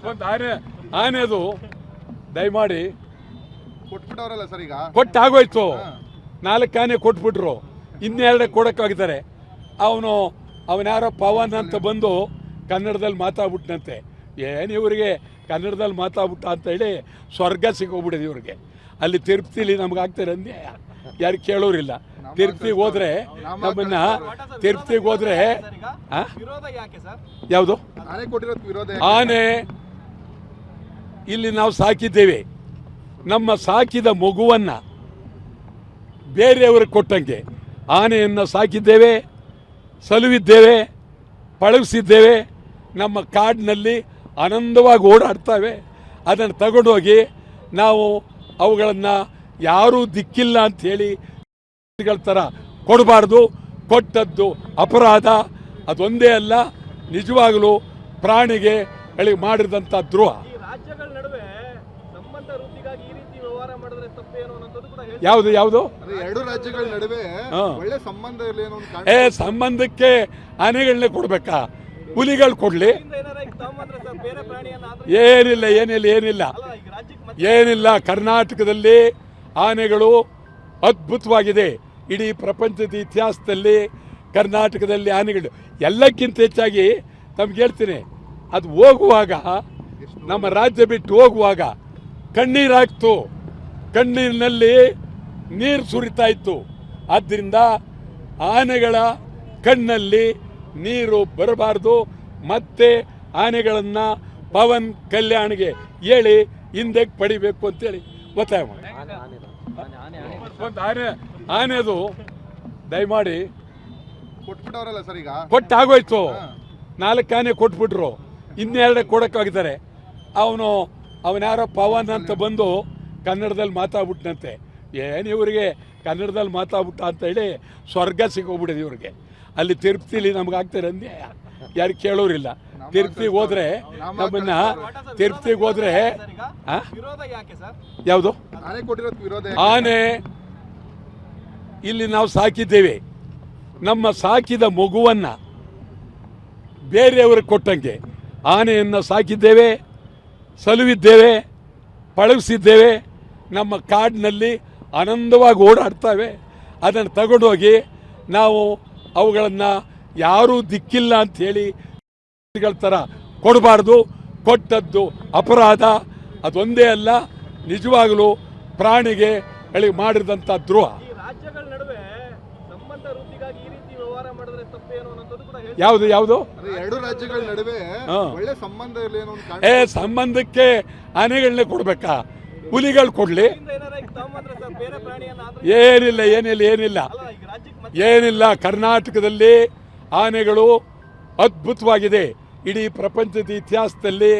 ಒಂದು ಆನೆದು ದಯಮಾಡಿ ಕೊಟ್ಬಿಟ್ಟವ್ರಲ್ಲ ಸರ್, ಈಗ ಕೊಟ್ಟಾಗೋಯ್ತು. 4 ಆನೆ ಕೊಟ್ಬಿಟ್ರು, ಇನ್ನೆರಡೇ ಕೊಡಕ್ಕಾಗಿದ್ದಾರೆ. ಅವನ್ಯಾರೋ ಪವನ್ ಅಂತ ಬಂದು ಕನ್ನಡದಲ್ಲಿ ಮಾತಾಡ್ಬಿಟ್ನಂತೆ. ಏನು ಇವರಿಗೆ ಕನ್ನಡದಲ್ಲಿ ಮಾತಾಡ್ಬಿಟ್ಟ ಅಂತ ಹೇಳಿ ಸ್ವರ್ಗ ಸಿಗೋಗ್ಬಿಟ್ಟಿದೆ ಇವ್ರಿಗೆ. ಅಲ್ಲಿ ತಿರುಪ್ತಿಲಿ ನಮ್ಗೆ ಆಗ್ತಾರೆ ಅಂದೆ, ಯಾರು ಕೇಳೋರಿಲ್ಲ. ತಿರುಪ್ತಿಗೆ ಹೋದ್ರೆ ನಮ್ಮನ್ನ ತಿರುಪ್ತಿಗೆ ಹೋದ್ರೆ ಯಾವುದು ಆನೆ ಇಲ್ಲಿ ನಾವು ಸಾಕಿದ್ದೇವೆ. ನಮ್ಮ ಸಾಕಿದ ಮಗುವನ್ನ ಬೇರೆಯವ್ರಿಗೆ ಕೊಟ್ಟಂಗೆ ಆನೆಯನ್ನು ಸಾಕಿದ್ದೇವೆ, ಸಲುವಿದ್ದೇವೆ, ಪಳಗಿಸಿದ್ದೇವೆ. ನಮ್ಮ ಕಾಡಿನಲ್ಲಿ ಆನಂದವಾಗಿ ಓಡಾಡ್ತವೆ. ಅದನ್ನು ತಗೊಂಡೋಗಿ ನಾವು ಅವುಗಳನ್ನು ಯಾರೂ ದಿಕ್ಕಿಲ್ಲ ಅಂಥೇಳಿ ಥರ ಕೊಡಬಾರ್ದು. ಕೊಟ್ಟದ್ದು ಅಪರಾಧ. ಅದೊಂದೇ ಅಲ್ಲ, ನಿಜವಾಗಲೂ ಪ್ರಾಣಿಗೆ ಮಾಡಿದಂಥ ದ್ರೋಹ. ಯಾವುದು ಯಾವುದು ಎರಡು ರಾಜ್ಯಗಳ ನಡುವೆ ಒಳ್ಳೆ ಸಂಬಂಧ ಸಂಬಂಧಕ್ಕೆ ಆನೆಗಳನ್ನೇ ಕೊಡ್ಬೇಕಾ? ಹುಲಿಗಳು ಕೊಡ್ಲಿ? ಏನಿಲ್ಲ ಏನಿಲ್ಲ ಏನಿಲ್ಲ ಏನಿಲ್ಲ. ಕರ್ನಾಟಕದಲ್ಲಿ ಆನೆಗಳು ಅದ್ಭುತವಾಗಿದೆ. ಇಡೀ ಪ್ರಪಂಚದ ಇತಿಹಾಸದಲ್ಲಿ ಕರ್ನಾಟಕದಲ್ಲಿ ಆನೆಗಳು ಎಲ್ಲಕ್ಕಿಂತ ಹೆಚ್ಚಾಗಿ ತಮ್ಗೆ ಹೇಳ್ತೀನಿ, ಅದು ಹೋಗುವಾಗ ನಮ್ಮ ರಾಜ್ಯ ಬಿಟ್ಟು ಹೋಗುವಾಗ ಕಣ್ಣೀರಾಗ್ತು, ಕಣ್ಣೀರಿನಲ್ಲಿ ನೀರು ಸುರಿತಾ ಇತ್ತು. ಆದ್ದರಿಂದ ಆನೆಗಳ ಕಣ್ಣಲ್ಲಿ ನೀರು ಬರಬಾರ್ದು. ಮತ್ತೆ ಆನೆಗಳನ್ನು ಪವನ್ ಕಲ್ಯಾಣ್ಗೆ ಹೇಳಿ ಹಿಂದೆ ಪಡಿಬೇಕು ಅಂತೇಳಿ ಒತ್ತಾಯ ಮಾಡಿ. ಒಂದು ಆನೆದು ದಯಮಾಡಿ ಕೊಟ್ಬಿಟ್ಟವ್ರಲ್ಲ ಸರ್, ಈಗ ಕೊಟ್ಟಾಗೋಯ್ತು. 4 ಆನೆ ಕೊಟ್ಬಿಟ್ರು, ಇನ್ನೆರಡೇ ಕೊಡಕ್ಕಾಗಿದ್ದಾರೆ. ಅವನ್ಯಾರೋ ಪವನ್ ಅಂತ ಬಂದು ಕನ್ನಡದಲ್ಲಿ ಮಾತಾಡ್ಬಿಟ್ನಂತೆ. ಏನು ಇವರಿಗೆ ಕನ್ನಡದಲ್ಲಿ ಮಾತಾಡ್ಬಿಟ್ಟ ಅಂತ ಹೇಳಿ ಸ್ವರ್ಗ ಸಿಗೋಗ್ಬಿಟ್ಟಿದೆ ಇವ್ರಿಗೆ. ಅಲ್ಲಿ ತಿರುಪ್ತಿಲಿ ನಮ್ಗೆ ಆಗ್ತಾರೆ ಅಂದೆ, ಯಾರು ಕೇಳೋರಿಲ್ಲ. ತಿರುಪ್ತಿಗೆ ಹೋದ್ರೆ ನಮ್ಮನ್ನ ತಿರುಪ್ತಿಗೆ ಹೋದ್ರೆ ಯಾವುದು ಆನೆ ಇಲ್ಲಿ ನಾವು ಸಾಕಿದ್ದೇವೆ. ನಮ್ಮ ಸಾಕಿದ ಮಗುವನ್ನ ಬೇರೆಯವ್ರಿಗೆ ಕೊಟ್ಟಂಗೆ ಆನೆಯನ್ನು ಸಾಕಿದ್ದೇವೆ, ಸಲುವಿದ್ದೇವೆ, ಪಳಗಿಸಿದ್ದೇವೆ. ನಮ್ಮ ಕಾಡಿನಲ್ಲಿ ಆನಂದವಾಗಿ ಓಡಾಡ್ತವೆ. ಅದನ್ನು ತಗೊಂಡೋಗಿ ನಾವು ಅವುಗಳನ್ನು ಯಾರೂ ದಿಕ್ಕಿಲ್ಲ ಅಂಥೇಳಿ ಥರ ಕೊಡಬಾರ್ದು. ಕೊಟ್ಟದ್ದು ಅಪರಾಧ. ಅದೊಂದೇ ಅಲ್ಲ, ನಿಜವಾಗಲೂ ಪ್ರಾಣಿಗೆ ಮಾಡಿದಂಥ ದ್ರೋಹ. ಯಾವುದು ಯಾವುದು ಎರಡು ರಾಜ್ಯಗಳ ನಡುವೆ ಒಳ್ಳೆ ಸಂಬಂಧ ಸಂಬಂಧಕ್ಕೆ ಆನೆಗಳನ್ನೇ ಕೊಡ್ಬೇಕಾ? ಹುಲಿಗಳು ಕೊಡ್ಲಿ? ಏನಿಲ್ಲ ಏನಿಲ್ಲ ಏನಿಲ್ಲ ಏನಿಲ್ಲ. ಕರ್ನಾಟಕದಲ್ಲಿ ಆನೆಗಳು ಅದ್ಭುತವಾಗಿದೆ. ಇಡೀ ಪ್ರಪಂಚದ ಇತಿಹಾಸದಲ್ಲಿ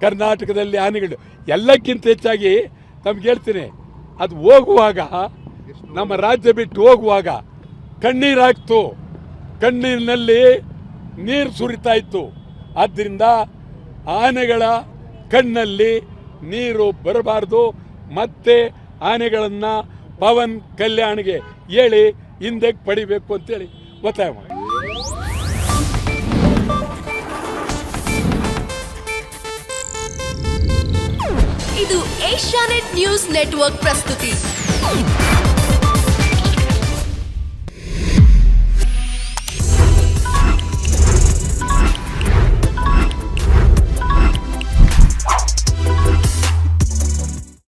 ಕರ್ನಾಟಕದಲ್ಲಿ ಆನೆಗಳು ಎಲ್ಲಕ್ಕಿಂತ ಹೆಚ್ಚಾಗಿ ತಮ್ಗೆ ಹೇಳ್ತೀನಿ, ಅದು ಹೋಗುವಾಗ ನಮ್ಮ ರಾಜ್ಯ ಬಿಟ್ಟು ಹೋಗುವಾಗ ಕಣ್ಣೀರಾಗ್ತು, ಕಣ್ಣೀರಿನಲ್ಲಿ ನೀರು ಸುರಿತಾ ಇತ್ತು. ಆದ್ದರಿಂದ ಆನೆಗಳ ಕಣ್ಣಲ್ಲಿ ನೀರು ಬರಬಾರ್ದು. ಮತ್ತೆ ಆನೆಗಳನ್ನು ಪವನ್ ಕಲ್ಯಾಣ್ಗೆ ಹೇಳಿ ಹಿಂದೆ ಪಡಿಬೇಕು ಅಂತೇಳಿ ಒತ್ತಾಯ ಮಾಡಿ. ಇದು ಏಷ್ಯಾನೆಟ್ ನ್ಯೂಸ್ ನೆಟ್ವರ್ಕ್ ಪ್ರಸ್ತುತಿ.